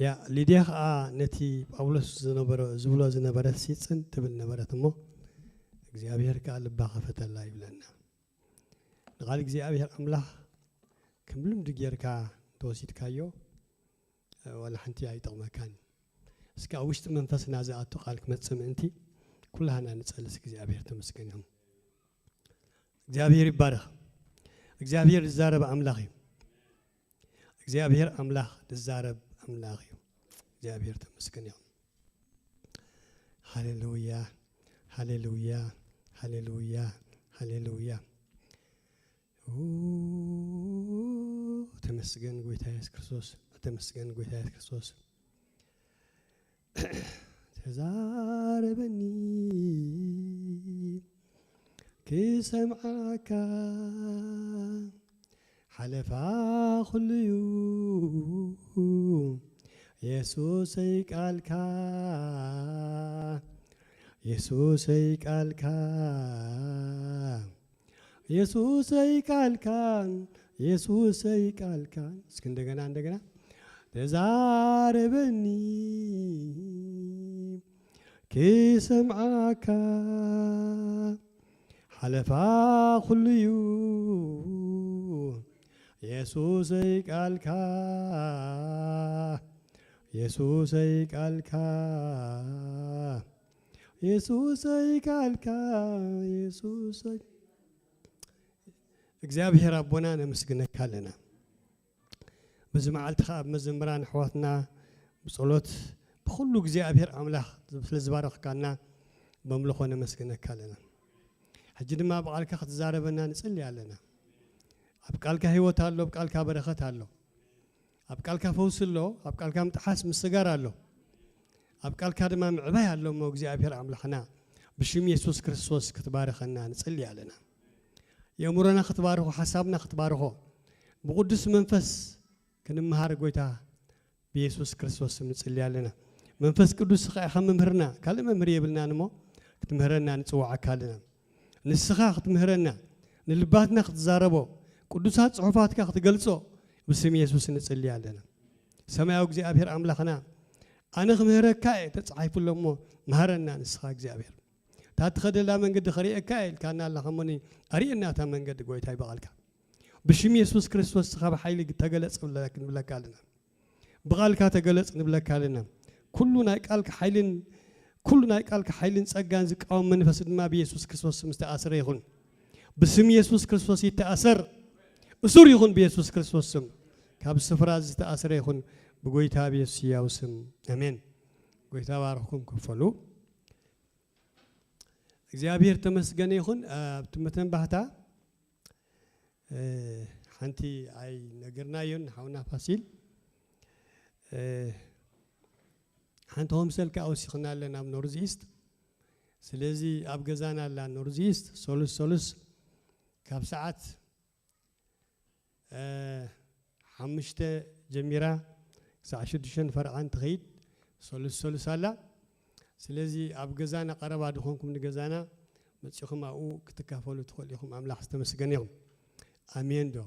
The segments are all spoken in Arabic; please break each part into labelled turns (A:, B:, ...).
A: يا لديخ نتي أولس زبلو زنبرة سيتسن تبل نبرة مو እግዚአብሔር ቃል ባኸፈተ ላይ ብለና ቃል እግዚአብሔር አምላክ ከምልም ድጌርካ ተወሲድካዮ ወላ ሓንቲ አይጠቅመካን እስካ ውሽጥ መንፈስና ዘአቱ ቃልክ መጽም እንቲ ኩላና ንጸልስ እግዚአብሔር ተመስገን ይሁን እግዚአብሔር ይባረክ እግዚአብሔር ይዛረብ አምላክ እግዚአብሔር አምላክ ይዛረብ አምላክ እግዚአብሔር ተመስገን ይሁን ሃሌሉያ هاليلويا هاليلويا هاليلويا تمسجن قويتا يسوع كريستوس تمسجن قويتا يسوع كريستوس تزاربني كسمعك حلفا خليو يسوع سيقالك يسوع يقالك يسوع يقالك يسوع يقالك እንደገና تزاربني كسمعك حلفا خليو يسوع يقالك يسوع يقالك يسوع يقالك يسوع እግዚአብሔር አቦና ነመስግነካ ለና በዝማዓልት ኻብ መዘምራን ሕዋትና በጸሎት በሁሉ እግዚአብሔር አምላክ ስለዝባረክካና በመምልኾ ነመስግነካ ለና ሕጂ ድማ በቃልካ ክትዛረበና ንጽልይ ኣለና አብቃልካ ህይወት አሎ አብቃልካ በረኸት አሎ አብቃልካ ፈውስ አሎ አብቃልካ ምጥሓስ ምስጋር አሎ አብቃልካ ድማ ምዕባይ አሎ ሞ እግዚአብሔር አምላክና بشم يسوع كريستوس كتبارخنا نصلي علينا يأمرنا كتبارخو حسابنا كتبارخو بقدس منفس كنمهار قويتا بيسوع كريستوس نصلي علينا منفس قدس خا ممهرنا كلمه مري يبلنا نمو كتمهرنا نصوع كالنا نسخا كتمهرنا نلباتنا كتزاربو قدسات صحفاتك كتغلصو بسم يسوع نصلي علينا سماو እግዚአብሔር አምላክና أنا خمهرك تصحيف لهم مهرنا نسخا እግዚአብሔር تاتخدلا من قد خريئة كايل كان الله خموني أرينا تا من قد قوي تاي بغالك بشم يسوع كريستوس خاب حيلي تجلس ولا لكن بلا كالنا بغالك تجلس نبلا كالنا كلنا يقالك حيلين كلنا يقالك حيلين صقان زق أو منفس ما بيسوع كريستوس مستأثر يخون بسم يسوع كريستوس يتأثر أسور يخون بيسوع كريستوس سم كاب سفراز يتأثر يخون بقوي تابي يسوع وسم آمين قوي تباركم كفلو እግዚአብሔር ተመስገነ ይሁን ትምተን ባህታ ሓንቲ አይ ነገርና ይሁን ሓውና ፋሲል ሓንቶም ሰልካ አውሲኽና ለና ኖርዝ ኢስት ስለዚ አብ ገዛና አላ ኖርዝ ኢስት ሶሉስ ካብ ሰዓት 5 ጀሚራ ሰዓት 6 ፈርዓን ትኸይድ ሶሉስ አላ ስለዚህ አብ ገዛና ቀረባ ድኾንኩም ንገዛና መጽኹም አው ክትካፈሉ ትፈልኹም አምላክ ተመስገን ይሁን አሜን ዶ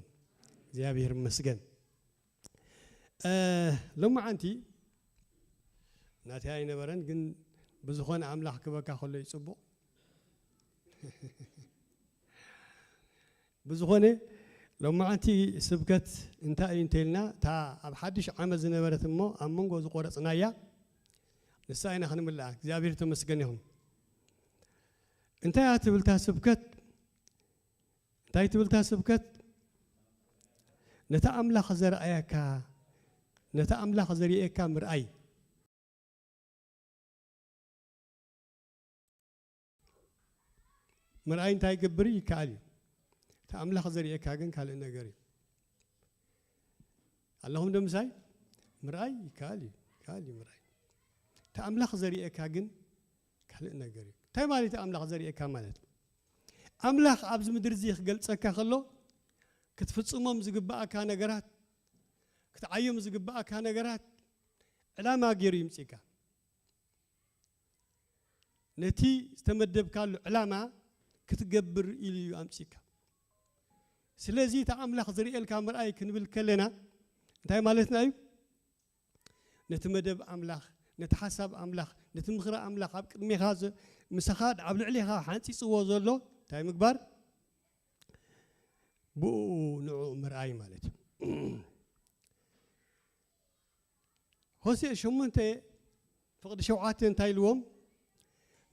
A: እግዚአብሔር ይመስገን ለማዓንቲ ናታይ ነበረን ግን ብዙኾነ አምላክ ክበካ ከሎ ይጽቡቕ ብዙኾነ ለማዓንቲ ስብከት እንታይ እንተልና ታ አብ ሓድሽ ዓመት ዝነበረት እሞ ኣብ መንጎ ዝቆረጽናያ نساينا خنم الله እግዚአብሔር ተመስገን ይሁን እንታይ አትብልታ ስብከት ነታ አምላክ ዘርአያካ ነታ አምላክ ዘርአያካ ምርአይ ምርአይ እንታይ ግብሪ ይካል ታ አምላክ ዘርአያካ ግን ካልእ ነገር اللهم ደምሳይ ምርአይ ይካል ምርአይ تأملاخ زريئك هاجن كله نجاري تاي مالي تأملاخ زريئك مالت أملاخ أبز مدرزيخ قلت سكا خلو كتفتصمم زقباء كان نجارات كتعيم زقباء كان نجارات لا ما جيري يمسكها نتي استمدب كالو علامة كتجبر إلي أمسكها سلزي تأملاخ زريئك كامر أي كنبل كلنا تاي مالتنا أيو نتمدب أملاخ نتحسب أملاخ نتمخرى أملاخ أب قدمي خاز مسخاد عبل عليها حانتي صوّا زلو تاي مكبر بو نوع مرأي مالت هوسي شمونتي فقد شوعاتين تايلوم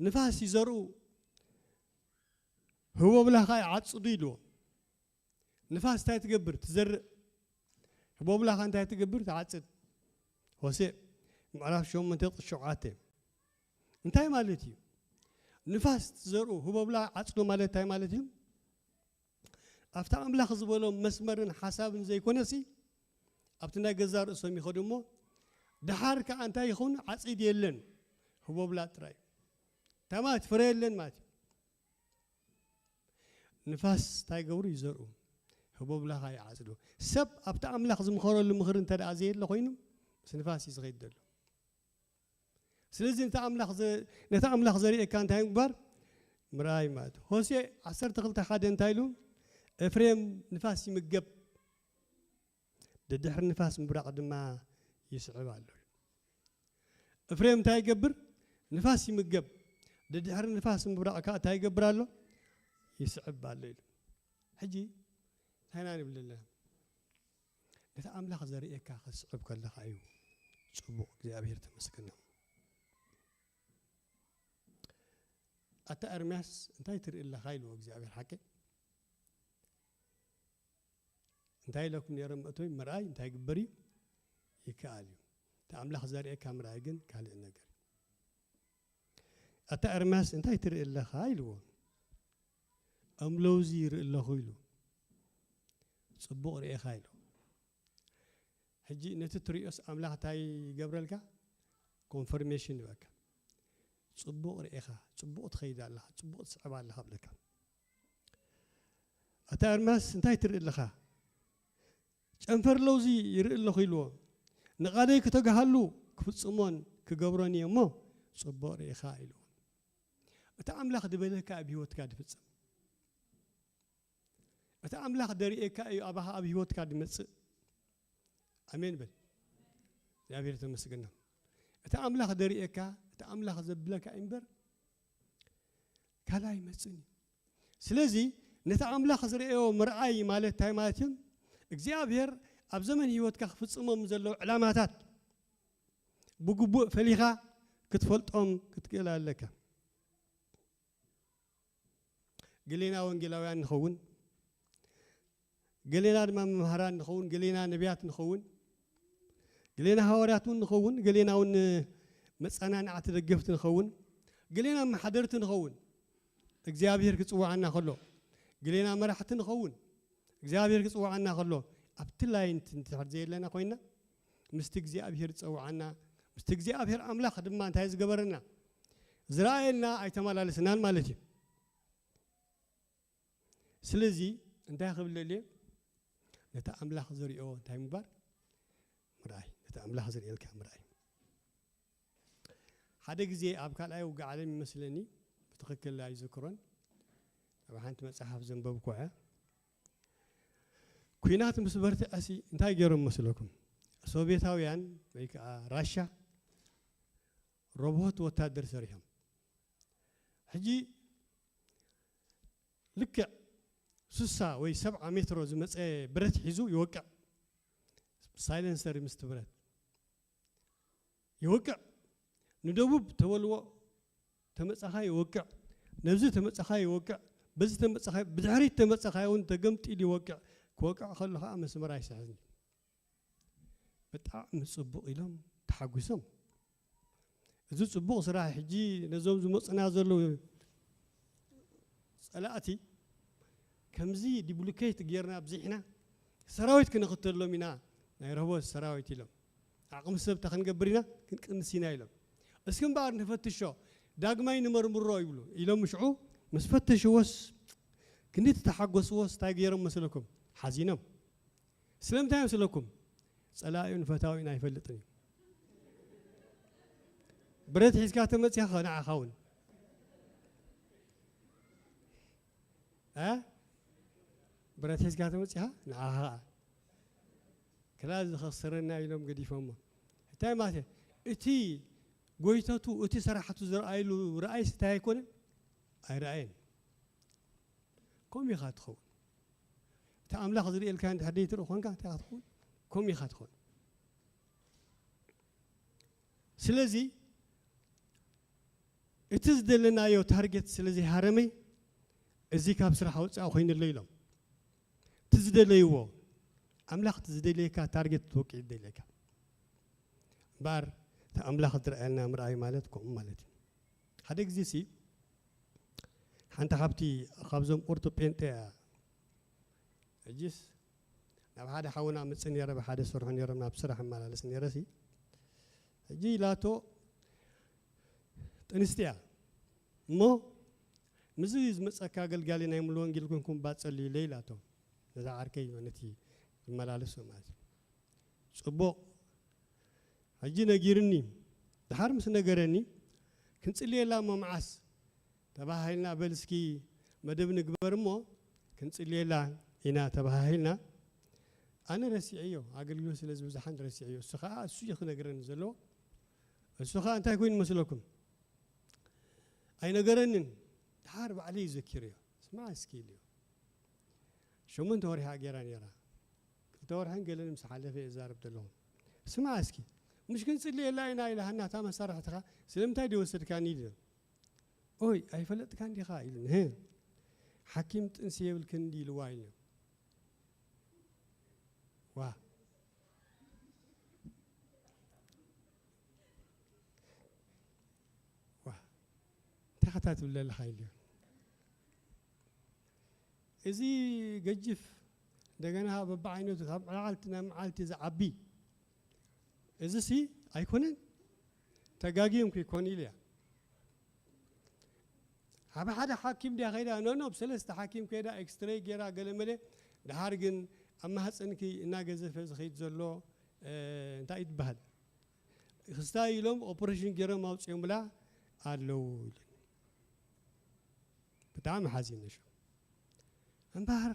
A: نفاس يزرو هو بلا خاي عتصدي له نفاس تاي تقبر تزرق هو بلا خاي تاي تقبر تعصد هوسي معرف شو من تطش شوعاتين انتاي مالتي نفاس تزرو هو بلا عصدو مالت تاي مالتي أفتح أملاخ زبالهم مسمر حساب زي كونسي أبتنا جزار اسمي خدمه دحار كأنت يخون عصيد يلن هو بلا تراي تمات فريلن مات نفاس تاي قوري يزرو هو بلا هاي عصدو سب أفتح أملاخ زمخور المخر انت العزيز لخوينه بس نفاس يصغير دلو سلزي انت أملاخ زريء كان تاي مكبر مراي مات هوسي عصر تغلط حد انتايلو إفريم نفاس يمجب دحر نفاس مبرق دما يسعب عليه إفريم تاي جبر نفاس يمجب دحر نفاس مبرق تاي جبر له يسعب عليه حجي هنا نقول الله نتأمل خزرية كاخ صعب كله خايو صعبوا زي أبير تمسكنا أتا أرمياس انتاي تر إلا خايلو زي أبير حكي انتاي لكم يرم أتوي مراي انتاي قبري يكاليو تأمل خزرية كامراي جن كالي النجار أتا أرمياس انتاي تر إلا خايلو أملوزي إلا خايلو صبوا رأي خايلو هجي نتتريوس أملاح تاي جبرلك confirmation بك صبوا رأيها صبوا تخيد الله صبوا تصعب الله قبلك أتأرمس انتهي ترى لها أنفر لوزي يرى الله خيلو نقادي كتجهلو كفصمون كجبراني مو صبوا رأي خايلو أتأملاح دبلك أبي وتكاد فصم أتأملاح دريك أبها أبي وتكاد مس أمين بل يا بيرت مسجنا أتأملاخ دريئك أتأملاخ زبلك إمبر كلا يمسني سلزي نتأملاخ زريئه مرعي مالت تاي مالتهم إجزابير أبزمن هيوتك خفص مزلو علاماتات بقبو فليخا كتفلت كتقلا لك قلينا وانجلاويان نخون قلينا مهران نخون قلينا نبيات نخون قلينا هوراتون نخون قلينا ون مسأنا نعت دقفت نخون قلينا محضرت نخون اجزابير كتصوع عنا خلو قلينا مرحت نخون اجزابير كتصوع عنا خلو ابتلاي انت تحرزي لنا خوينا مستجزابير تصوع عنا مستجزابير املاخ دما انت هيز قبرنا زرايلنا ايتمال لسنان مالتي سلزي انت خبل لي نتا املاخ زريو تايم بار مراي نتأمل حزر إلك مراي هذا جزء أبكال أيوة قاعدين مثلني بتخكل لا يذكرون طبعا أنت مسحف زنبب كوعة كوينات مسبرت أسي انتهى جرم مثلكم سوفيتاويان بيك راشا روبوت وتادر سريهم حجي لك سوسا وي 7 متر زمت برت حيزو يوقع سايلنسر مستبرت يوقع ندوب تولو تمصخاي يوقع نبزي تمصخاي يوقع بز تمصخاي بدحري تمصخاي وانت قمت لي يوقع كوقع خلها مسمر يسعزني بتاع مصبوق يلهم تحقسم اذا صبوق صراحه حجي نزوم زمصنا زلو صلاتي كمزي ديبلوكيت غيرنا بزحنا سراويت كنختلو منا نيرهو السراويت لهم عقم السبت خنقبرنا كنسينا لهم اسكن بعد نفتشوا داغماي نمرمرو يقولوا يلهم مشعو مسفتش وس كنت تحقس وس تاغيرم مسلكم حزينم سلمتاي مسلكم صلايون فتاوينا يفلطني بريت حيسكا تمصيا خنا خاون ها بريت حيسكا تمصيا نعها كلاز خسرنا يلهم قد يفهموا تايماته اتي قويتاتو اتي صراحتو زرأيلو رأي ستاي كون اي رأين كم يخاتخون تأملاخ زريل كان حديث روخون كان تاخذون كم يخاتخون سلازي اتزدلنا يو تارجت سلازي هرمي ازي كاب سرحه وصاو خين الليلهم تزدليو املاخ تزدليكا تارجت توقي دليكا بار املاخ درعنا مرأي مالتكم مالتي هذا اكزيسي حنت حبتي خبزهم اورتو بينتي اجيس ناب هذا حاونا مصن يرى بحد سرحن يرى ناب سرح مالس نيرسي اجي لاتو تنستيا مو مزيز مصكا قلقالي ناي ملون جيلكم باصلي ليلاتو ذا عركي ونتي ملالسو مات صبو اجي نغيرني دحر مس نغرني كنصلي لا ممعس تباهيلنا بلسكي مدب نغبرمو كنصلي لا إنا تباهيلنا انا رسيعيو اغلغلو سلاز بزحان رسيعيو سخا اسو يخنغرن زلو السخا انت يكون مسلكم اي نغرنن حارب عليه ذكريو اسمع اسكيليو شو من توري حاجران يرا تور هنقلن مسحلفه ازارب دلهم اسمع اسكي مش كنصلي لا اله الا الله تا مسرحتها سلمتاي دي وسد كان يدي اوي اي فلت كان دي خايلن هي حكيم تنسيبل كندي لوايل وا تختات ولا الخايل ازي ججف دغنا ببعينو عالتنا معالتي زعبي ازي سي ايكونن تغاغيم كي كونيليا هذا حدا حاكم دي غير نو بسلست حاكم كده اكستري غيرا غلمله دهارغن اما حصنكي انا غزف زخيت زلو انت يتبهل خستايلوم اوبريشن غيرا موصيوم بلا አለው በጣም حزين نشو انبار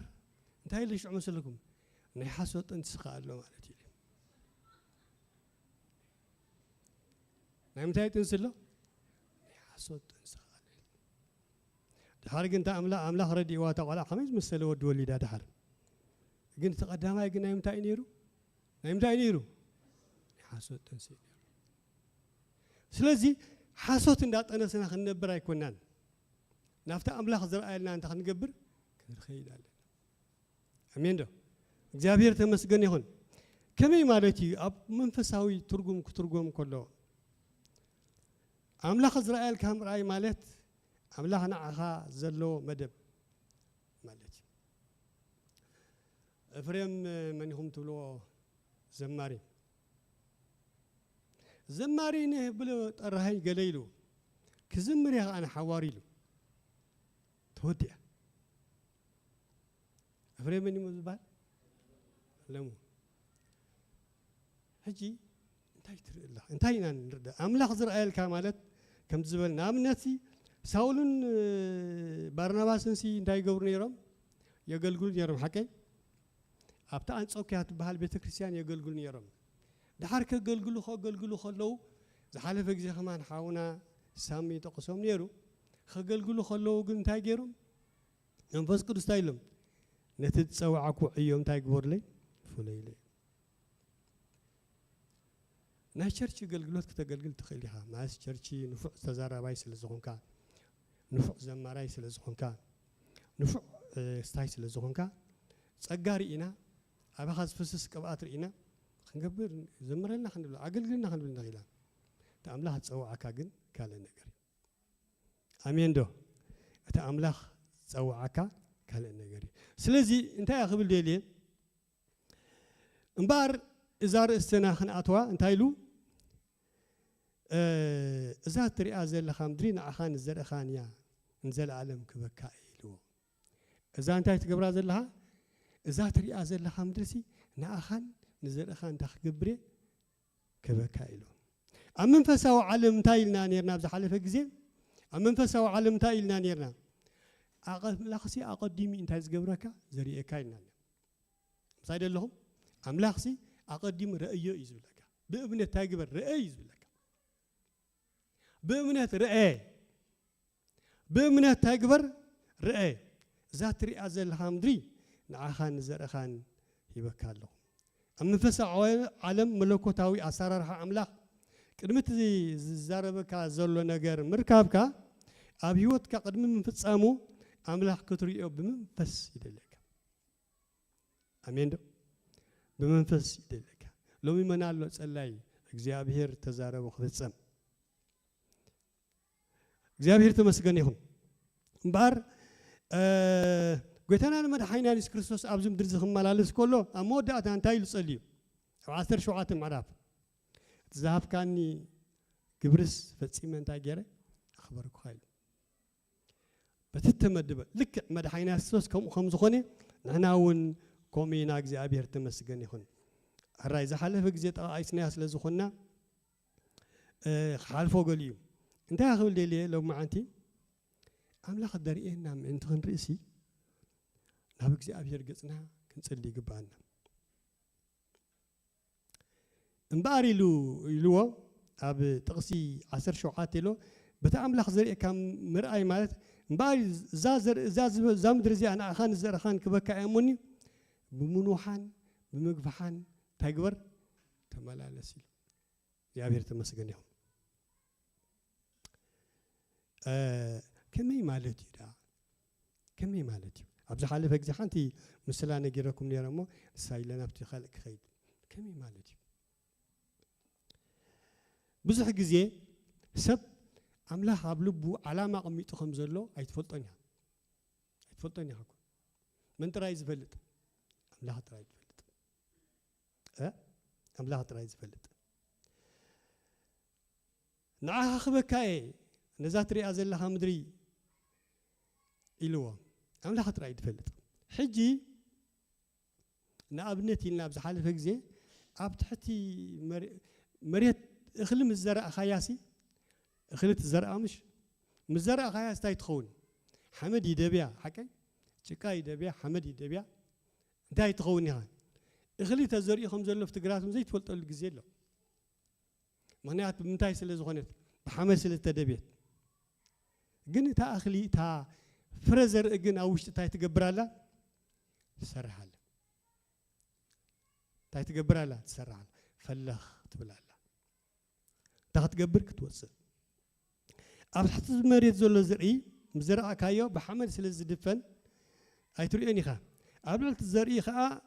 A: انتي ليش عمسلكم ني حسوت انت سخالو مالتي ناي متى تنسلو ني حسوت انسخال دحر انت املاح ردي واتا ولا خميس مسلو ود وليدا دحر ግን ተቀዳማይ ግን ናይምታይ ነይሩ حسوت انسي ስለዚህ حسوت እንዳጠነሰና ከነበር አይኮናን ናፍታ አምላክ ዘራአልና አንተ ከንገብር ክንርኸይዳለን አሜን ዶ እግዚአብሔር ተመስገን ይሁን ከመይ ማለቲ አብ መንፈሳዊ ትርጉም ክትርጉም ከሎ አምላክ እስራኤል ካምራይ ማለት አምላክና አኻ ዘሎ መደብ ማለት እፍሬም መንሁም ትብሎ ዘማሪ ነህ ብሎ ጠራኸኝ ገለይሉ ክዝምር ያ አና ሐዋሪሉ ተወዲያ እፍሬም ምን ይመዝባል ለሙ ሕጂ እንታይ ትርእላ እንታይና ንርዳ አምላክ እስራኤል ካማለት ከም ዝበልና አምነቲ ሳውልን ባርናባስን ሲ እንታይ ገብሩ ነይሮም የገልግሉ ነይሮም ሐቀይ ኣብታ አንጾኪያ ትበሃል ቤተክርስቲያን የገልግሉ ነይሮም دحر كገልግሉ ከለው ዝሓለፈ ግዜ ከማን ሓውና ሳሚ ተቆሶም ነይሩ ከገልግሉ ከለው ግን እንታይ ገይሮም መንፈስ ቅዱስ ታይሎም ነቲ ጸዋዕኩ እዮም እንታይ ግበርለይ ፍለይለይ ናይ ቸርች ገልግሎት ከተገልግል ትኽእል ኢኻ ማስ ቸርች ንፉዕ ተዛራባይ ስለ ዝኾንካ ንፉዕ ዘማራይ ስለ ዝኾንካ ንፉዕ ስታይ ስለ ዝኾንካ ጸጋ ርኢና ኣባኻ ዝፍስስ ቅብኣት ርኢና خنقبر زمرنا خنبلا عقلنا خنبلا غيلا تأملاح تصوعك جن كلا نجري أمين دو تأملاح تصوعك كلا نجري سلزي أنت يا خبر ديلين مبار إزار السنة خن أتوا أنت يلو إزار تري أزل خامدرين أخان الزر أخانيا نزل عالم كبكايلو إزار أنت تقبر أزل لها إزار تري أزل خامدرسي نأخان نزل أخان تخبري كبكايلو أمن فسوا علم تايلنا نيرنا بزحلف الجزيل أمن فسوا علم تايلنا نيرنا أقد لاخسي أقدمي أنت تزجبرك زري كايلنا صايد لهم أم لاخسي أقدم رأيه يزولك بأمنة تاجبر رأي زبلك بأمنة رأي بأمنة تاجبر رأي ذات رأي زل حمدري نعخان زرخان يبكالله أما فسع عالم ملكوتاوي أسرارها أملاك قدمت زاربك زلوا نجار مركبك أبيوتك قدم من فتصامو أملاك كتريو بمنفس يدلك أمين دو بمنفس يدلك لو منا لو صلاي እግዚአብሔር ተዛረበ خفصم እግዚአብሔር ተመስገን ይሁን እምባር ጎይታና ለመድኃኒና ኢየሱስ ክርስቶስ አብዝም ድርዝ خمالالس كله امودات انتاي لصلي 10 شعات معرف تذهب كاني ግብርስ ፈጽመ እንታይ ገረ አخبرك خايل በትተመደበ ልክ መድኃኒና ክርስቶስ ከም ዝኾነ ንሕናውን ኮሚና እግዚአብሔር ተመስገን ይሁን الرئيس حلف جزء عايز ناس لزخنا خالفه قليو انت أخذ لي لو ما أنتي أملا خدر إيه نام أنت خن رئيسي نابك زي أبي رجعنا كنسلي جبانا مباري لو أب تقصي 10 شعات له بتعمل خزر كم مرأي مالت مباري زامدرزي أنا خان زر خان كبكة أموني بمنوحان بمقفحان تاجبر تملالسي يا بير تمسجنهم كمي مالتي دا كمي مالتي أبز حالة فجأة حنتي مثلا نجيركم نيرمو سايلنا بتي خلق خيد كمي مالتي بزح جزء سب عمله عبلبو علامة قميت خمزلو أيتفلتني هاكو من ترايز فلت عمله ترايز أملاها ترايز فلت نعها خبكاي نزات رئاز الله مدري إلوا أملاها ترايز فلت حجي نابنتي نابز حال فكزي أبتحتي مريت اخلم الزرع خياسي اخلت الزرع مش مزرع خياس تايتخون حمد يدبيع حكي شكاي يدبيع حمد يدبيع تايتخون هاي اخلي تزري خمزة له فتقراتهم زي تفلت الجزيلة معناها بمتاي سلز غنت بحماس للتدبير جن تا أخلي تا فرزر جن أوش تا يتجبر له سرح له تا يتجبر له سرح له فلخ تبلا له تا تجبر كتوصل أبحث مريض زول زرعي مزرعة كايو بحمل سلز دفن أي تريني خا قبل الزرعي خا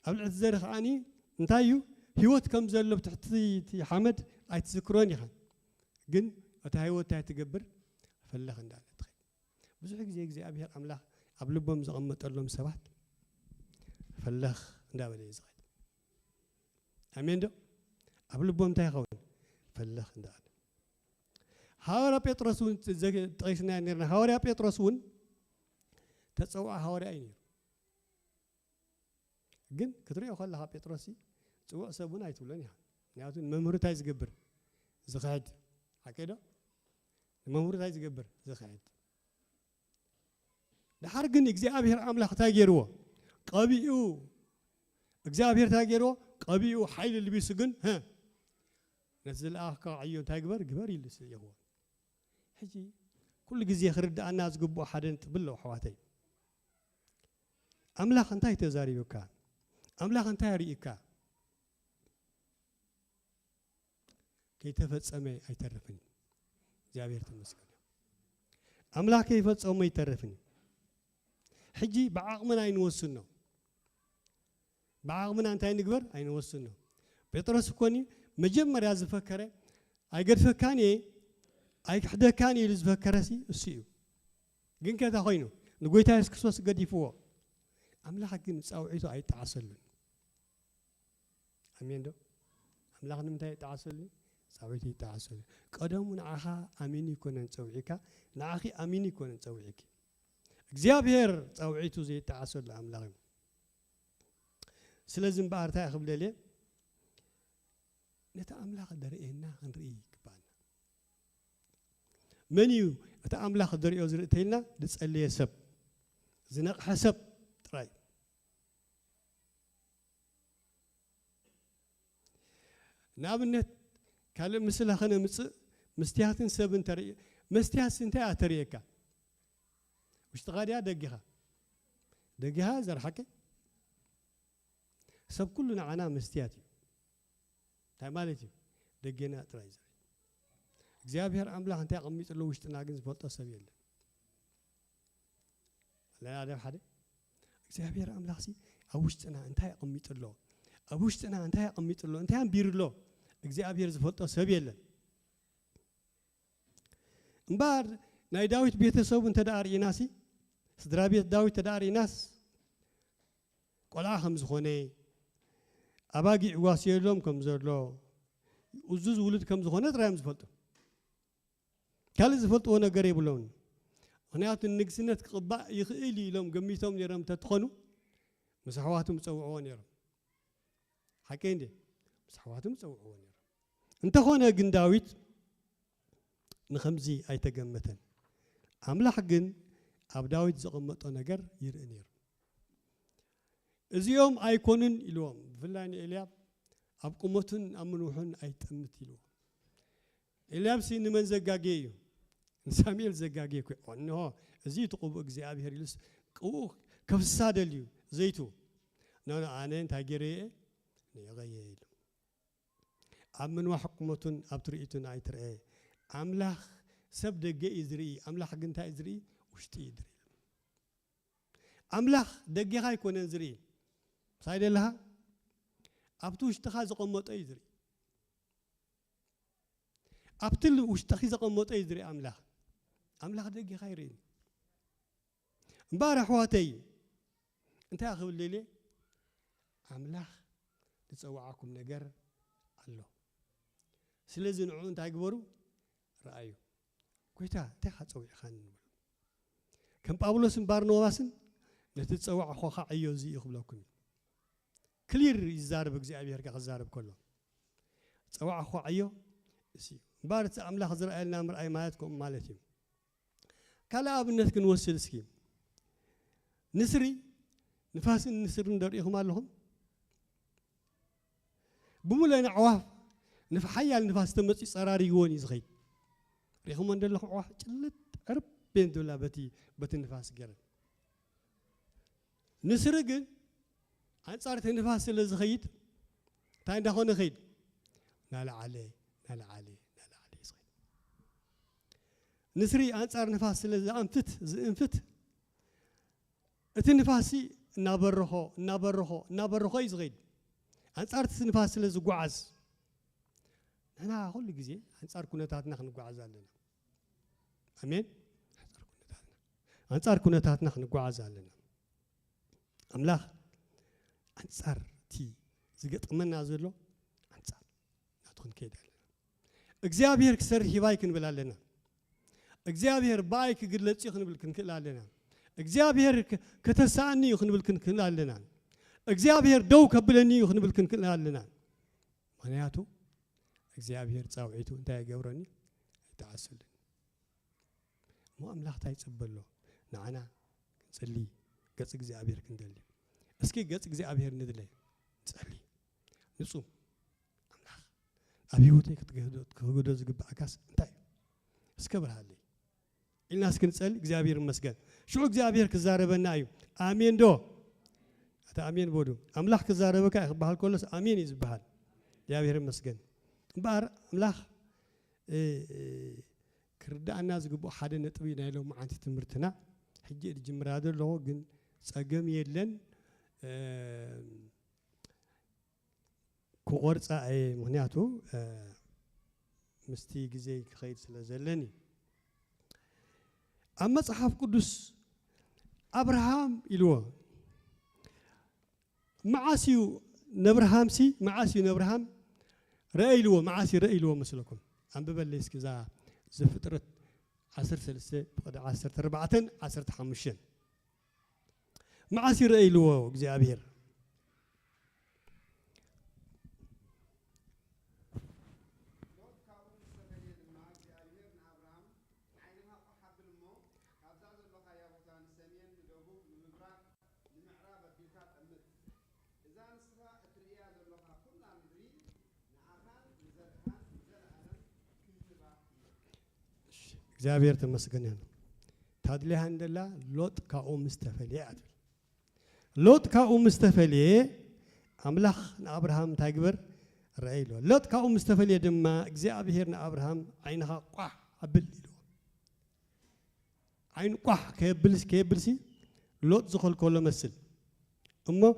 A: قبل الزرع خاني نتايو هيوت كم زلوا بتحتي حمد أي تذكروني خان جن أتهيوت تاي تجبر فلخ ندال تخيل بزحك زي أبيها أملاح قبل بوم زغمت لهم سبات فلخ ندال يزغد أمين دو قبل بوم تاي خون فلخ ندال هورا بيترسون تغيسنا نيرنا هورا بيترسون تتصوع هورا أينير جن كتري أخذ لها بيتروسي سواء سبنا يتولونها نياتون ممر تايز جبر زخاد هكذا ممر تايز جبر زخاد لحرجن إجزابير عمله تاجروا قبيو إجزابير تاجروا قبيو حيل اللي بيسجن ها نزل آخر عيون تاجبر جبر اللي سيهوا حجي كل جزية خرد الناس جبوا حدن تبلوا حواتي عمله خنتاي تزاري وكان أملاك أنت هريكا كي تفتصمي أي ترفني جابير تمسكني أملاك كي تفتصمي أي ترفني حجي بعقمنا أي نوصلنا بعقمنا أنت أي نقبر أي نوصلنا بيترس كوني مجمع راز فكره أي قد فكاني أي حدا كاني يلز فكرسي السيو جن كذا خينو نقول تايس كسوس قد يفوق أملاك جن سأوعيته أي تعسل أمين دو أملاك نمتى تعسل سويتي تعسل قدامنا عها أمين يكون نسويك نعخي أمين يكون نسويك እግዚአብሔር ጸውዒቱ ዘይተዓሰሉ አምላኽ እዩ ስለዚህ ባርታ ይኽብለለ ነታ አምላኽ ደርእየና ክንርኢ ይግባና መን እዩ እቲ አምላኽ ደርእዮ ዝርእተልና ዝጸለየ ሰብ ዝነቕሐ ሰብ ጥራይ نابنت كلام مثل خنا مستيات سبن تري مستيات سنتي أتريكا وش تغادي دقيها زرحكي سب كلنا عنا مستياتي تعمالتي دقينا ترايزر እግዚአብሔር አምላክ እንታይ ቀሚጥሎ ውሽጥና ግን ዝፈልጦ ሰብ የለን ለና ሓደ እግዚአብሔር አምላክ ሲ ኣብ ውሽጥና እንታይ ቀሚጥሎ ኣብ ውሽጥና እንታይ ቀሚጥሎ እንታይ አንቢርሎ እግዚአብሔር ዝፈልጦ ሰብ የለን እምባር ናይ ዳዊት ቤተሰብ እንተዳርኢናሲ ስድራ ቤት ዳዊት ተዳርኢናስ ቆልዓ ከም ዝኾነ ኣባጊዕ ዋስየሎም ከም ዘሎ ውዙዝ ውሉድ ከም ዝኾነ ጥራይም ዝፈልጡ كل زفلت وانا قريب لون هناك النقسنة قباء يخيلي لهم قميتهم يرم تدخنوا مسحواتهم تسوعون يرم حكين دي مسحواتهم تسوعون يرم انت خونا قن داويت نخمزي اي تقمتن عملا حقن اب داويت زقمتو نقر يرئنير ازي يوم ايكونن الوم فلان الياب اب قمتن امنوحن اي تمت الوم الياب سين من زقاقيو ساميل زقاقي كو انه زي تقوب እግዚአብሔር ይልስ قو كفسادليو زيتو نانا انن تاغيري يغييل امن وحكمتن ابتريتن ايتري املاح سب دغه ازري املاح غنتا ازري وشتي يدري املاح دغه هاي كون ازري سايدلها ابتوش تخاز قمطه يزري ابتل وشتخي زقمطه يزري املاح دقي خيرين امبارح واتي انت اخو الليله املاح تسوعكم نجر الله سلازي نعون تاغبروا رايو كويتا تخا تصوي خان كم باولوس بارنوباسن نتتصوع خوخا عيو زي يخبلكم كلير يزارب እግዚአብሔር كزارب كله تصوع خو عيو سي بارت املاح زرائلنا مرأي مالتكم مالتي كلا ابنت كن وصل اسكي نسري نفاس النسر ندريهم لهم بمولنا عواف نفحيا النفاس تمصي صراري يوني زغي ريهم ندلخ عواف جلت عرب بين دولا بتي نفاس غير نسر ግን አንጻር ተንፋስ ስለዝኸይድ ታይ እንዳሆነ ኸይድ ናላ عليه نسري أنصار نفاس لذا أنفت التنفاسي نابرخو يزغيد أنصار تنفاس لذا قعز أنا أقول لك زي أنصار كنتاتنا نقعز لنا أمين أنصار كنتاتنا نقعز لنا أملاح أنصار تي زقت من نازله أنصار ناتخن كيدا እግዚአብሔር كسر هوايكن بلا لنا እግዚአብሔር ባይክ ግለጽ ይخنብል ክንክላለና እግዚአብሔር ከተሳኒ ይخنብል ክንክላለና እግዚአብሔር ደው ከብለኒ ይخنብል ክንክላለና ምክንያቱ እግዚአብሔር ጻውዒቱ እንታይ ይገብረኒ ይተዓስል ሞ አምላኽ ታይጽበሎ ንዓና ክንጽሊ ገጽ እግዚአብሔር ክንደሊ እስኪ ገጽ እግዚአብሔር ንድለ ጸሊ ንጹም አምላኽ አብዮቴ ክትገዶ ዝግባእካስ እንታይ እስከ ብርሃለ الناس كنسأل እግዚአብሔር ይመስገን شو እግዚአብሔር كزاربنا أيو آمين دو هذا آمين بودو أملاح كزاربك بحال كلس آمين يزبحال እግዚአብሔር ይመስገን بار أملاح كردا الناس جبوا حدا نطوي نايلو معانتي تمرتنا حجي الجمر هذا اللي هو جن ساقم يلن كورس أي مهنياتو مستي جزي خير سلازلني أما صحاف قدس أبراهام إلوا معاسيو نبرهام سي معاسيو نبرهام رأي لوا معاسي رأي لوا مثلكم أم ببليس كذا زفترة 10 قد 10 5 معاسي رأي لوا እግዚአብሔር እግዚአብሔር ተመስገነ ታድሊያ እንደላ ሎጥ ካኡ ምስተፈልየ አትብል ሎጥ ካኡ ምስተፈልየ አምላኽ ንአብርሃም ታግበር رأيله لا تكاو مستفل يدم እግዚአብሔር نأبراهام عينها قح أبل له عين قح كيبلسي لوط زخل كله مسل أما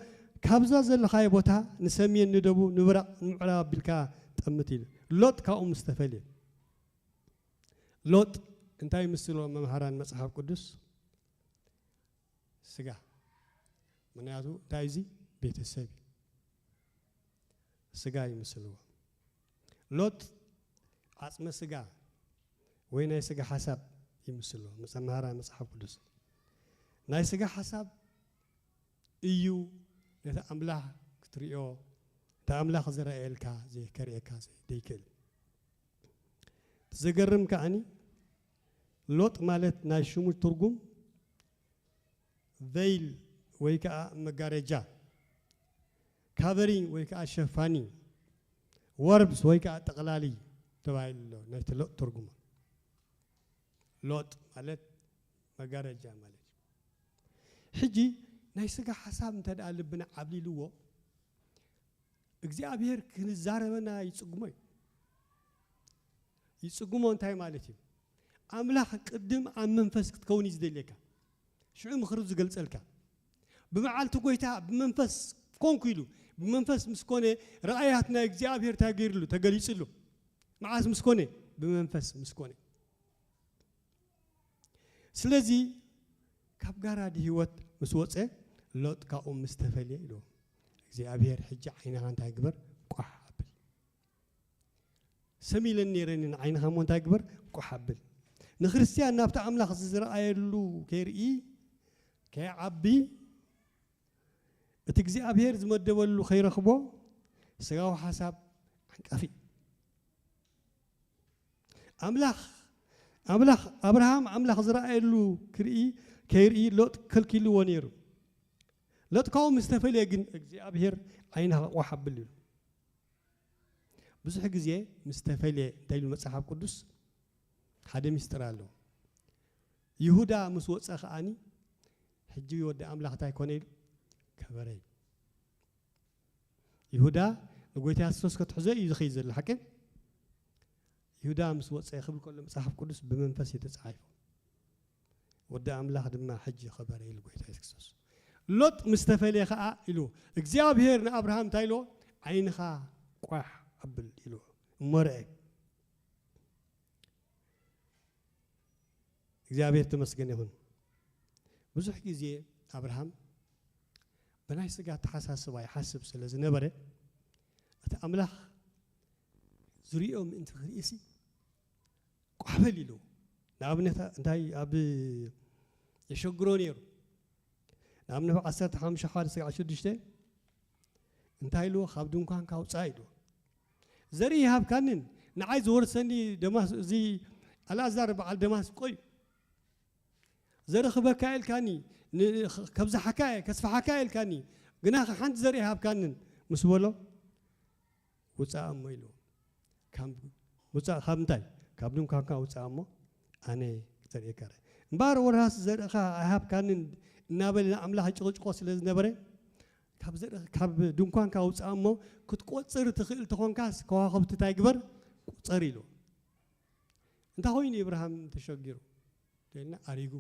A: كابزا زل خاي بوتها نسميه ندبو نبرع نعرى بالكا تأمتيل لوط كاو مستفل لوط انتهي مسلو ممهران مصحف قدس سجا من ياتو تايزي بيت السبي سجا يمسلوا لوط عصم سجا وين سجا حسب يمسلوا مسمارا مصحف قدس ناي سجا حسب ايو نتأمله كتريو تأمله زرائيل كا زي كريه كا زي ديكل تزقرم كأني لوط مالت ناي شمول ترجم ذيل ويكا مجارجا كافرين ويكا شفاني وربس ويكا تقلالي تبعي له نايت لوط ترجم لوط مالت مجارجا مالت حجي نايسقى حساب انتدى لبنا عبلي لو እግዚአብሔር ክንዛረበና ይጽጉሞ እንታይ ማለት እዩ አምላኽ ቅድም ኣብ መንፈስ ክትከውን ይዝደልካ ሽዑ ምኽሩ ዝገልጸልካ ብመዓልቲ ጎይታ ብመንፈስ ኮንኩ ኢሉ ብመንፈስ ምስኮነ ረአያትና እግዚአብሔር ታገይርሉ ተገሊጽሉ መዓስ ምስኮነ ብመንፈስ ምስኮነ ስለዚ ካብ ጋራዲ ህይወት ምስወፀ ሎጥ ካኡ ምስተፈልየ ኢሉ እግዚአብሔር ሕጂ ዓይንኻ እንታይ ግበር ቋሕ ኣብል ሰሚለን ነይረንን ዓይንኻ ሞ እንታይ ግበር ቋሕ ኣብል ንክርስቲያን ናብቲ ኣምላኽ ዝረኣየሉ ከርኢ ከዓቢ እቲ እግዚአብሔር ዝመደበሉ ከይረኽቦ ስጋዊ ሓሳብ ዓንቃፊ ኣምላኽ አብርሃም ኣምላኽ ዝረኣየሉ ከርኢ ሎጥ ከልኪልዎ ነይሩ ሎጥ ካኡ ምስተፈልየ ግን እግዚአብሔር ዓይንኻ ቋሕ ኣብል ኢሉ ብዙሕ ግዜ ምስተፈልየ እንታይ ኢሉ መጽሓፍ ቅዱስ ሓደ ምስጢር ኣሎ ይሁዳ ምስ ወፀ ኸኣኒ ሕጂ ወዲ ኣምላኽ እንታይ ኮነ ኢሉ ከበረ ይሁዳ ንጎይታ ክርስቶስ ክትሕዞ እዩ ዝኸይድ ዘሎ ሓቂ ይሁዳ ምስ ወፀ ክብል ከሎ መጽሓፍ ቅዱስ ብመንፈስ የተጻሒፉ ወዲ ኣምላኽ ድማ ሕጂ ከበረ ኢሉ ጎይታ ክርስቶስ ሎጥ ምስተፈልየ ኸኣ ኢሉ እግዚአብሔር ንአብርሃም እንታይ ኢሎ ዓይንኻ ቋሕ ኣብል ኢሉ እመርአ እግዚአብሔር ተመስገነ ይሁን ብዙሕ ግዜ አብርሃም በናይ ስጋ ተሓሳስባ ይሓስብ ስለ ዝነበረ እቲ ኣምላኽ ዝሪኦም ምእንቲ ክርእሲ ቋሕ በል ኢሉ ንኣብነት እንታይ ኣብ የሸግሮ ነይሩ ንኣብነት 15:16 እንታይ ኢሉ ካብ ድንኳንካ ውፃእ ኢሉ ዘርኢ ይሃብካንን ንዓይ ዝወርሰኒ ደማስ እዚ ኣልዓዛር በዓል ደማስቆ እዩ ዘረኽበካ ኢልካኒ ከብዛሓካ ከስፋሓካ ኢልካኒ ግና ሓንቲ ዘርኢ ይሃብካንን ምስ በሎ ውፃእ እሞ ኢሉ ውፃእ ካብ እንታይ ካብ ድንኳንካ ውፃእ እሞ ኣነ ዘርእየካ እምበር ወራስ ዘርእኻ ኣይሃብካንን እናበለ ኣምላኽ ጭቕጭቆ ስለ ዝነበረ ካብ ድንኳንካ ውፃእ እሞ ክትቆፅር ትኽእል ተኾንካስ ከዋኸብቲ እንታይ ግበር ቁፀር ኢሉ እንታይ ኮይኑ ኢብራሃም ተሸጊሩ ደልና ኣሪጉ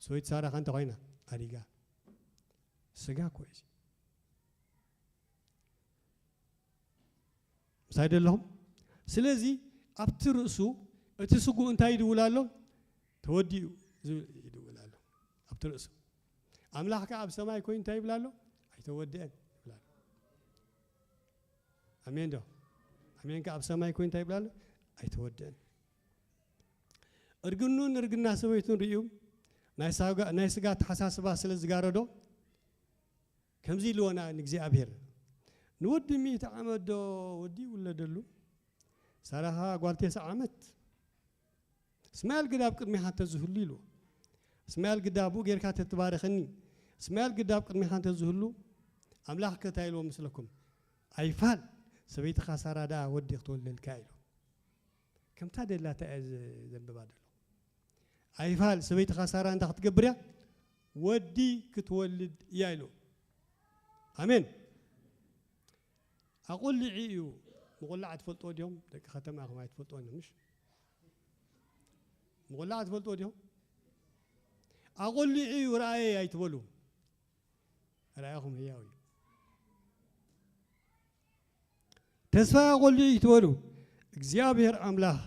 A: ሰወይት ሳራኻ እንታይ ኮይና ኣሪጋ ስጋ ኮይዚ ምሳይ ደለኹም ስለዚ ኣብቲ ርእሱ እቲ ስጉእ እንታይ ይድውል ኣሎ ተወዲኡ ይድውል ኣሎ ኣብቲ ርእሱ ኣምላኽካ ኣብ ሰማይ ኮይኑ እንታይ ይብል ኣሎ ኣይተወድአን ይብል ኣሎ ኣሜን ዶ ኣሜንካ ኣብ ሰማይ ኮይኑ እንታይ ይብል ኣሎ ኣይተወድአን እርግኑን እርግና ሰበይቱን ርዩ ናይ ስጋ ተሓሳስባ ስለ ዝጋረዶ ከምዚ ኢልዎና ንእግዚአብሔር ንወዲ 100 ዓመት ዶ ወዲ ይውለደሉ ሳራኻ ጓል 9 ዓመት እስማኤል ግዳብ ቅድሚኻ ተዝህሉ ኢሉ እስማኤል ግዳብ ጌርካ ተትባረኸኒ እስማኤል ግዳብ ቅድሚኻ ተዝህሉ ኣምላኽ ከታይ ኢልዎ ምስለኩም ኣይፋል ሰበይትኻ ሳራ ዳ ወዲ ክትወልደልካ ኢሉ ከምታ ደላታ ዘንብባ ደሎ ኣይፋል ሰበይቲ ካሳራ እንታ ክትገብር እያ ወዲ ክትወልድ እያ ኢሉ ኣሜን ኣቆልዒ እዩ مقلعة تفلتو اليوم دك ختم أخو ما يتفلتو أنا مش مقلعة تفلتو اليوم أقول لي إيه ورأي يتولو رأيهم هياوي تسفى أقول لي يتولو እግዚአብሔር አምላክ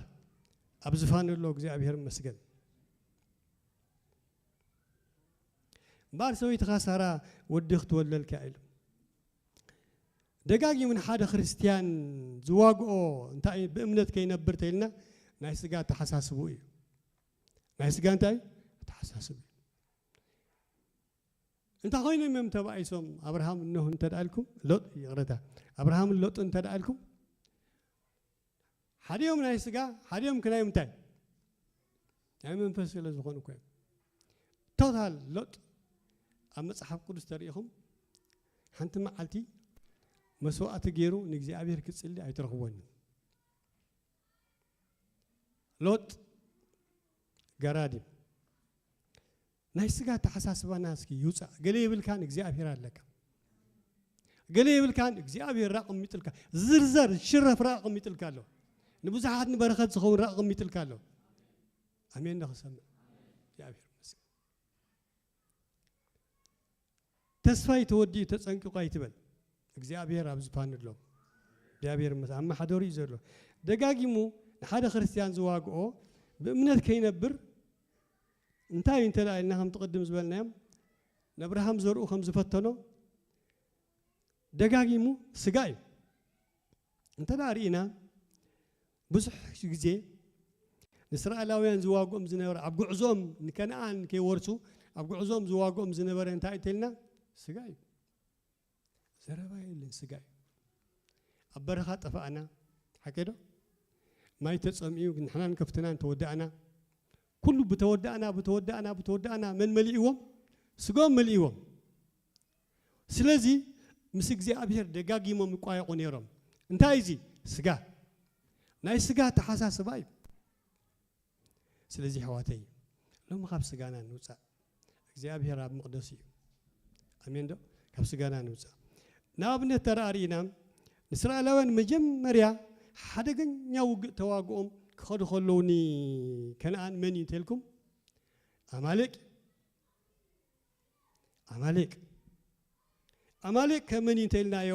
A: አብዝፋንሎ እግዚአብሔር መስገን ባር ሰውይት ካሳራ ወድኽ ትወለል ካይሉ ደጋጊ ምን ሓደ ክርስቲያን ዝዋግኦ እንታይ በእምነት ከይነብር ተይልና ናይ ስጋ ተሐሳስቡ እዩ ናይ ስጋ እንታይ ተሐሳስቡ እንታ ኮይነ መም ተባይሶም አብርሃም ነው እንተዳልኩም ሎጥ ይቅረታ አብርሃም ሎጥ እንተዳልኩም حديهم نايسجا حديهم كنايم تاي يعني من فصل زخون كوي توتال لوت أما صحاب قدس تاريخهم حنت معلتي مسوءات جيرو نجزي أبير كتسلي أيترخون لوت جرادي نايسجا تحساس بناسكي يوسع قليل كان نجزي أبير لك قليل كان نجزي أبير رقم مثلك زرزر شرف رقم مثلك له نبوزحات نبرخات سخون رقم مثل كالو أمين نخسم يا أبير مسك تسفاي تودي تسأنك قايتبل إجزاء أبير أبز بان اللو يا أبير مسك أما حدوري زرلو دقاقي مو حدا خريستيان زواقو بأمنة كين بر انتاي انت لا إنهم تقدم زبالنا نبرهم زرقو خمس فتنو دقاقي مو سقاي انت دارينا بزح جزء إسرائيلاويان زواجهم زنبر أبقى عزوم نكنعان كي ورثوا أبقى عزوم زواجهم زنبر انتهى تلنا سجاي زرباي اللي سجاي أبرخات أفعنا حكيده ما يتسمعيه نحن كفتنا تودعنا كله بتودعنا من مليئهم سجام مليئهم سلزي مسك زي أبير دقاقي ما مقايا قنيرهم انتهى زي سجا ناي سجا تحساس باي سلزي حواتي لو ما خاب سجانا نوصا እግዚአብሔር አብ መቅደስ እዩ አሜን ዶ ካብ ስጋና ንውፃ ናብነት ተራሪና እስራኤላውያን መጀመሪያ ሓደገኛ ውግእ ተዋግኦም ክኸዱ ከለውኒ ከነአን መን ይተልኩም አማሌቅ ከመን ይተልናዮ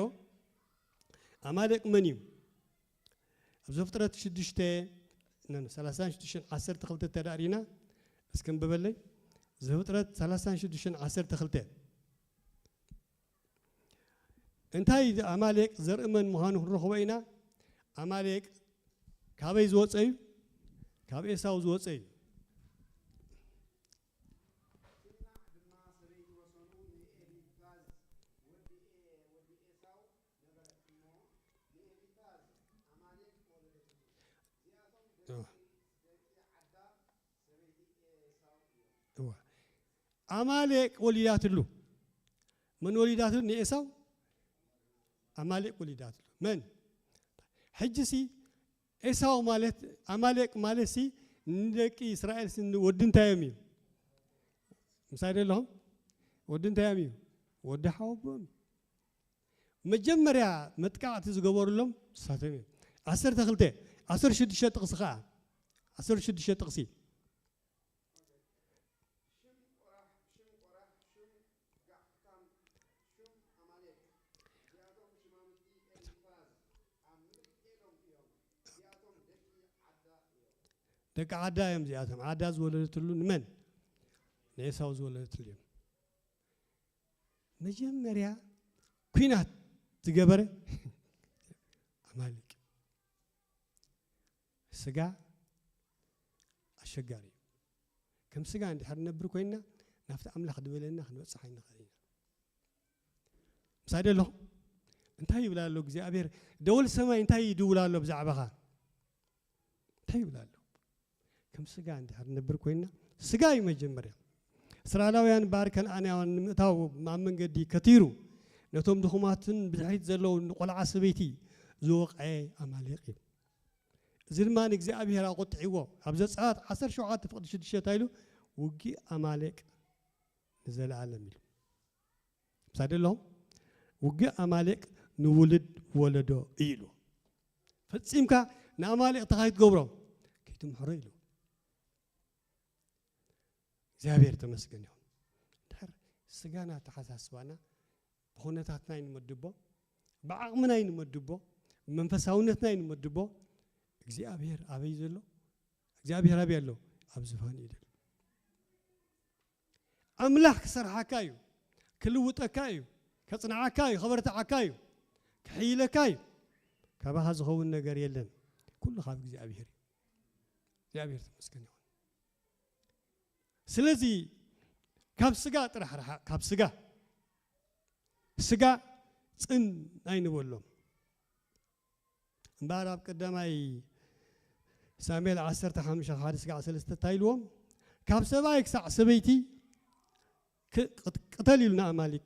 A: አማሌቅ መን እዩ زفترة شدشته سلاسان شدشن عصر تخلته تدارينا اسكن ببلي زفترة سلاسان شدشن عصر تخلته انتهي عمالك زرق من مهانه الرخوينا عمالك كابي زوت اي كابي ساو زوت اي عمالك وليدات له من وليدات له نيساو عمالك وليدات له من حجسي إساو مالت عمالك مالسي ندك إسرائيل سن ودن تيامي مساعد لهم ودن تيامي ودحوبهم مجمريا متقعت زغور لهم ساتمي عصر تخلته عصر شد شد تقصخا عصر شد شد تقصي دك عدا يوم زياتهم عدا زولت لون من نيساو زولت اليوم مجمريا كينات تجبره عمالك سجا الشجاري كم سجا عندي حد نبرك وينا نفت عمل خد بالنا خد صحينا خلينا مساعد له انتهي ولا له زي أبير دول السماء انتهي دول له بزعبها انتهي ولا له كم سجا عندي حد نبرك وينا سجا يمجمريا إسرائيلاويان باركن أنا ونمتاو مع من قدي كثيرو نتوم دخماتن بزحيت زلوا نقول عصبيتي زوق أي عمالقي زلمان እግዚአብሔር አቆጥዒዎ ኣብ ዘጸአት 17 ፍቅዲ 6 ታይሉ ውጊ አማሌቅ ዘለዓለም ኢሉ ሳደለሁም ውጊ አማሌቅ ንውልድ ወለዶ ኢሉ ፈጺምካ ንአማሌቅ ተኻይት ገብሮ ከይትምሕሮ ኢሉ እግዚአብሔር ተመስገን ይሁን ድሕር ስጋና ተሓሳስባና ብኹነታትና ይንመድቦ ብዓቕምና ይንመድቦ መንፈሳውነትና ይንመድቦ እግዚአብሔር አበይ ዘሎ እግዚአብሔር አበይ ያለው ኣብ ዝፋን ይደል አምላክ ክሰርሓካ እዩ ክልውጠካ እዩ ከጽንዓካ እዩ ኸበርታዓካ እዩ ክሕይለካ እዩ ካባኻ ዝኸውን ነገር የለን ኩሉ ካብ እግዚአብሔር እግዚአብሔር ተመስገን ይሁን ስለዚ ካብ ስጋ ጥራሕ ካብ ስጋ ጽን ኣይንበሎም እምበር ኣብ ቀዳማይ ሳሙኤል 15:1-3 ታይልዎም ካብ ሰብኣይ ክሳዕ ሰበይቲ ቅተል ኢሉ ንአማሌቅ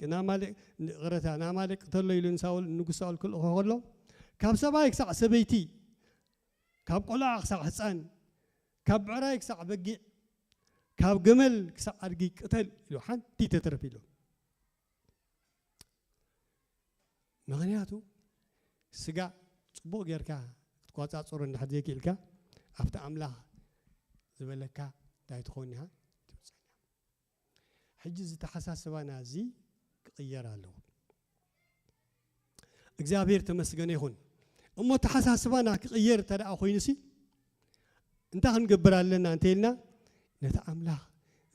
A: ቅረታ ንአማሌቅ ቅተሎ ኢሉ ንሳውል ንጉስ ሳውል ክልእኮ ከሎ ካብ ሰብኣይ ክሳዕ ሰበይቲ ካብ ቆልዓ ክሳዕ ህፃን ካብ ብዕራይ ክሳዕ በጊዕ ካብ ገመል ክሳዕ ኣድጊ ቅተል ኢሉ ሓንቲ ተተርፍ ኢሉ ምክንያቱ ስጋ ጽቡቕ ጌርካ ክትቋጻጽሮ እንዳሕር ዘይክኢልካ ኣብቲ ኣምላኽ ዝበለካ እንታይ ትኾን ኢኻ ትብፅሕ ሕጂ ዝተሓሳስባና እዚ ክቕየር ኣለዎ እግዚአብሔር ተመስገነ ይሁን እሞ ተሓሳስባና ክቕየር ተደኣ ኮይኑሲ እንታይ ክንገብር ኣለና እንተኢልና ነቲ ኣምላኽ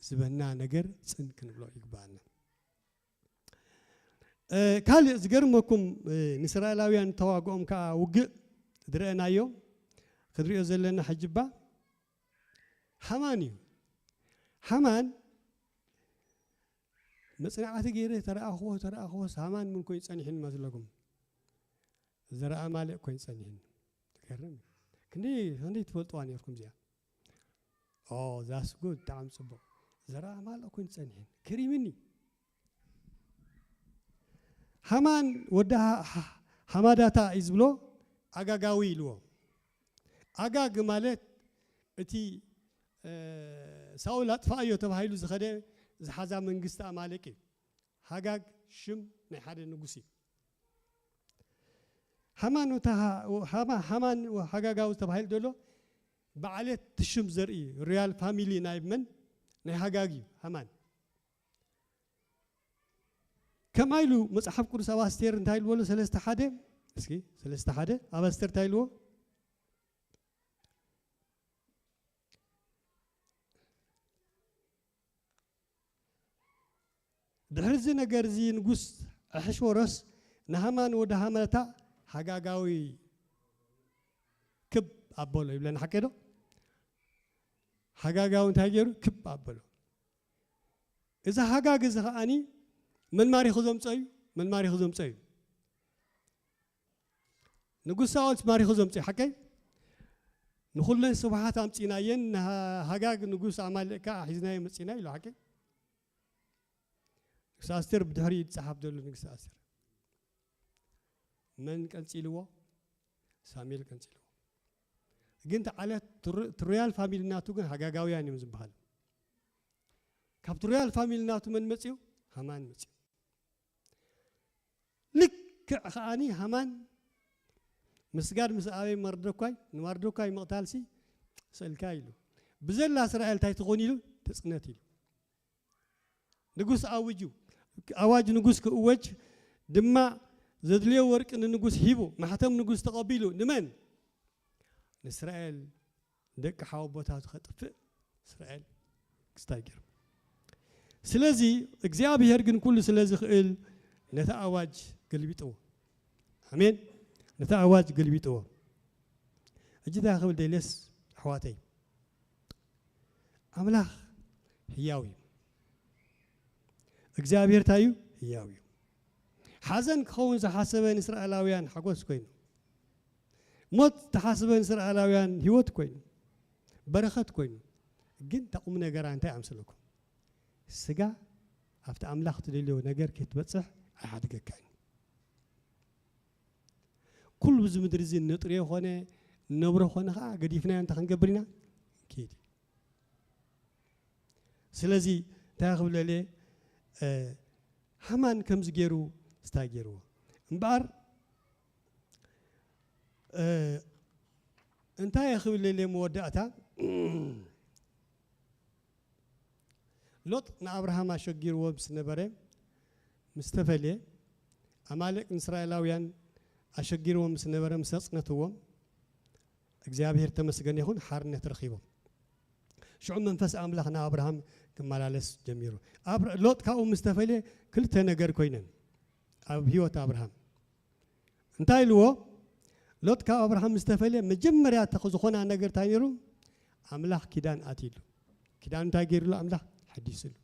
A: ዝበና ነገር ጽን ክንብሎ ይግባአና ካልእ ዝገርመኩም ንእስራኤላውያን ተዋግኦም ከዓ ውግእ ዝረአናዮ ክድሪኦ ዘለና ሕጅባ ሓማን እዩ ሓማን መጽናዕቲ ገይረ ተረኣኽቦ ሓማን ምን ኮይኑ ጸኒሕን መስለኩም ዘረአ ማልእ ኮይኑ ጸኒሕን ትገርም ክንደይ ትፈልጥዋ ነርኩም እዚኣ ዛስ ጉድ ብጣዕሚ ጽቡቕ ዘረአ ማልእ ኮይኑ ጸኒሕን ከሪምኒ ሓማን ወዳ ሓማዳታ ይዝብሎ ኣጋጋዊ ኢልዎ ኣጋግ ማለት እቲ ሳውል ኣጥፋእዮ ተባሂሉ ዝኸደ ዝሓዛ መንግስቲ ኣማሌቅ እዩ ሃጋግ ሽም ናይ ሓደ ንጉስ እዩ ሓማን ሃጋጋዊ ተባሂሉ ዘሎ በዓለት ትሽም ዘርኢ ሮያል ፋሚሊ ናይ መን ናይ ሃጋግ እዩ ሓማን كما يلو مصحف قدس أباستير انتهي الولو 3:1 اسكي 3:1 أباستير تايلو دحرزي نجار زي نقص أحشورس نهمان ودهامتا حقاقاوي كب أبولو يبلن حكيدو حقاقاوي تاجرو كب أبولو إذا حقاق زخاني من ماري خزوم صاي نقول ساوت ماري خزوم صاي حكي نخلن صباحات أمتينا ين هاجاج نقول عمالك حزنا يمتينا يلو حكي ساستر بدهري صحاب دول نكساستر من كان سيلوا ساميل كان سيلوا جنت على تريال فاميل ناتو كان هاجاجاوي يعني مزبهال كاب تريال فاميل ناتو من متيو همان متيو لك خاني همان مسجار مسأبي مردوكاي مقتالسي سألكايلو بزل إسرائيل تايتغونيلو تسقناتيلو نقص أوجو أواج نقص كأوج دما زدليو ورك إن نقص هيبو ما حتى نقص تقابلو نمن إسرائيل دك حوبتها تخطف إسرائيل استاجر سلازي إجزاء بيهرجن كل سلازي خيل نتأواج قلبيتو أمين نتأواج قلبيتو أجد أخذ ديلس حواتي أملاخ هياوي إجزاء بيرتايو هياوي حزن كون زحاسبين إسرائيلاويان حقوس كوين موت تحاسبين إسرائيلاويان هيوت كوين بركات كوين جن تقوم نجار أنت أمسلكم السجا أفت أملاخ تدليو نجار كتبتصح أحد كاين كل بزمدرزين نطريه هنا نبره خنا خا قديفنا أنت خنقبرنا كيد سلازي تاخذ لي حمان كم زجيرو استاجروا مبار أنت يا أخي اللي مودعتها لوط نأبراهام أشجير وبس نبره مستفلي أمالك إسرائيلاويان أشجير وبس نبره مستصنع توم እግዚአብሔር ተመስገን ይሁን حارنة ترخيبهم شو منفس أملاك نأبراهام كمالالس جميرو لوط كاو مستفلي كل تنجر كوينن أب هيوت أبراهام انتاي لو لوط كاو أبراهام مستفلي مجمريا تأخذ خونا نجر تايرو أملاك كيدان أتيلو كيدان تاجر له أملاك حديث له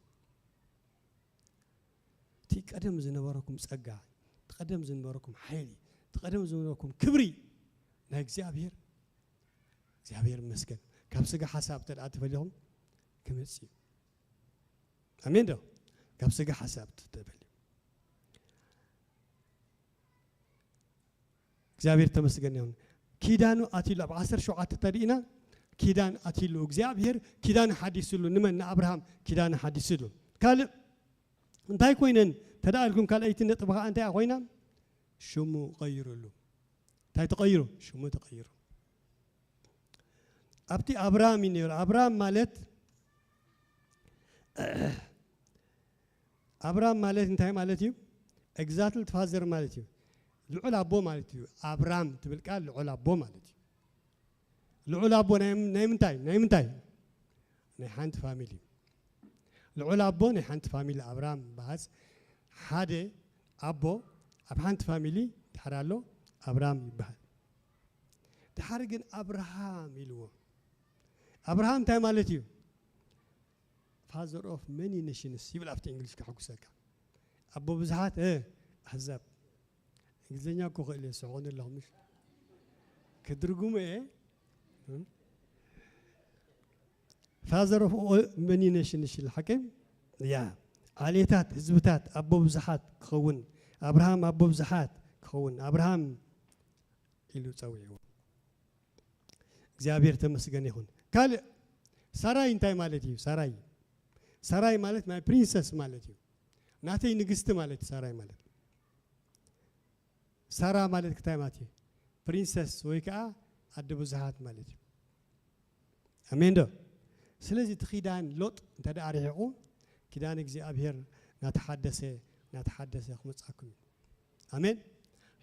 A: تقدم زنباركم سقع تقدم زنباركم حيلي تقدم زنباركم كبري ناجزابير زابير مسكن كابسقة حساب تلعت فيهم كمسي أمين ده كابسقة حساب تتبلي زابير تمسكن يوم كيدانو أتيلو بعصر شو عتترينا كيدان أتيلو زابير كيدان حديث له نمن أبراهام كيدان حديث له قال انتهي كوينن تدعلكم قال أيتين تبغى أنت أخوينا شو مو غيروا له تاي تغيروا شو مو تغيروا أبتي أبراهام ينير أبراهام مالت أبراهام مالت انتهي مالتيو إجزاتل تفازر مالتيو العلا بو مالتيو أبراهام تبلكال العلا بو مالتيو العلا بو نايم تاي نحنت فاميلي العلا بو نحنت فاميلي أبراهام بس حدا أبو أبحنت فاميلي تحرالو أبراهام يبهل تحرقن أبراهام يلوه أبراهام تاي مالتيو father of many nations يبل أفتح إنجليز كحكوسك أبو بزحات أحزاب إنجليزنا كوخ اللي سعون الله مش كدرجوم father of many nations الحكم يا عليتات حزبتات أبو بزحات خون أبراهام أبو بزحات خون أبراهام إلو تسويه زابير تمسكني هون قال سراي انتي مالتي سراي مالت ماي برنسس مالتي ناتي نغست مالتي سراي مالت سارا مالت كتاي ماتي برنسس ويكا ادبو زهات مالتي امين دو سلازي تخيدان لوط انت داريقو كيدان እግዚአብሔር ناتحدث خمصاكم امين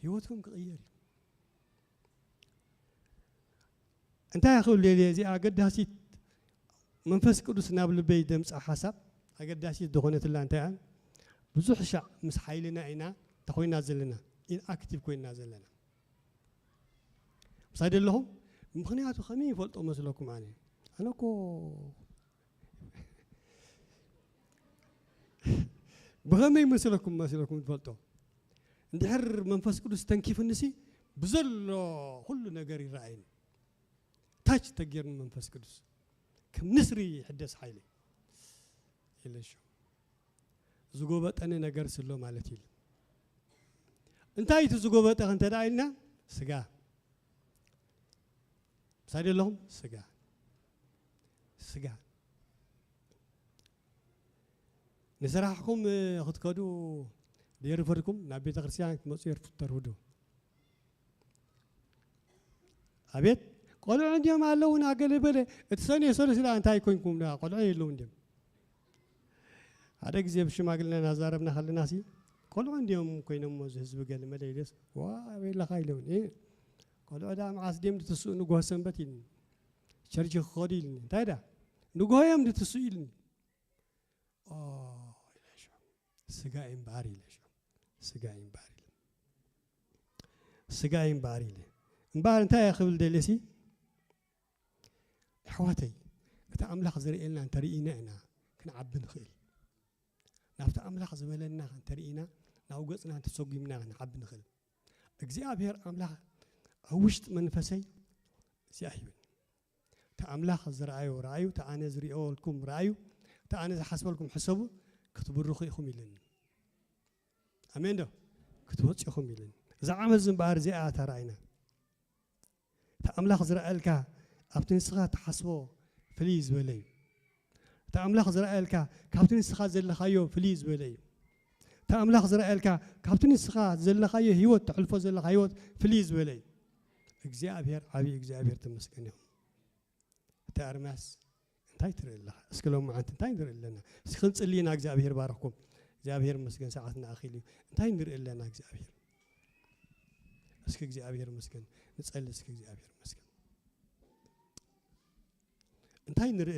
A: ህይወትኩም قير أنت يا أخي اللي زي أقداسيت منفس قدوس نابل بي دمس حسب أقداسيت دخونة الله أنت يعني بزح شع مس حيلنا إنا تخوين نازل لنا إن أكتب كوين نازل لنا بصيد لهم مخنياتو خمين فلتو مسلكم عني أنا كو بغمي مسلكم فلتو ندحر منفس قدوس تنكيف النسي بزلو كل نجاري رأين تاج تغير منفس قدس كم نسري حدث حيلي إلا شو زغوبت أنا نجار سلو مالتي انتهي تزغوبت أنت دايلنا سجا صار لهم سجا نسرحكم خد كادو ديرفركم نبي تغرسيان مصير ترودو أبيت قالوا عندهم علونا قال بله تسني سولس لا أنت هيكونكم لا قالوا يلون دم هذا جزء بشو ما قلنا نزاربنا خلنا سي قالوا عندهم كوينهم مزهز بقال ما ليلس ولا خايلون إيه قالوا هذا معاص ديم تسوق نجوا سنبتين شرج خاديل تايدا نجوا يوم تسوقين ليش سجاين باري ليش سجاين باري مبار انت يا أخي ولدلسي حواتي كتا أملاخ زريئنا أن تريئنا إنا كنا عبن خيل نافتا أملاخ زميلنا أن تريئنا ناوقصنا أن تسوقي منا أن عبن خيل እግዚአብሔር አምላክ ውሽጥ መንፈሰይ ሲያህዩን ተአምላክ ዝራአዩ ራአዩ ተአነ ዝሪኦልኩም ራአዩ ተአነ ዝሓስበልኩም ሕሰቡ ክትብርኹ ኢኹም ኢልን አሜን ዶ ክትወጽኹም ኢልን እዛ ዓመት ዝምባር እዚኣ ተራእይና እታ تأملاخ زرائلك أبتن سخا تحسبه فليز بلي تأملاخ زرائلك كابتن سخا زل خايو فليز بلي تأملاخ زرائلك كابتن سخا زل خايو هيوت تحلفو زل خايو فليز بلي እግዚአብሔር عبي እግዚአብሔር تمسكنهم تأرماس እንታይ ትርኢ ኣለኻ እስኪ ሎሚ ዓንቲ እንታይ ንርኢ ኣለና እስኪ ክንፅሊ ኢና እግዚኣብሔር ባረኽኩም እግዚኣብሔር መስገን ሰዓትና ኣኺሉ እዩ እንታይ ንርኢ ኣለና እግዚኣብሔር እስኪ እግዚኣብሔር መስገን ንፀሊ እስኪ እግዚኣብሔር መስገን እንታይ ንርኢ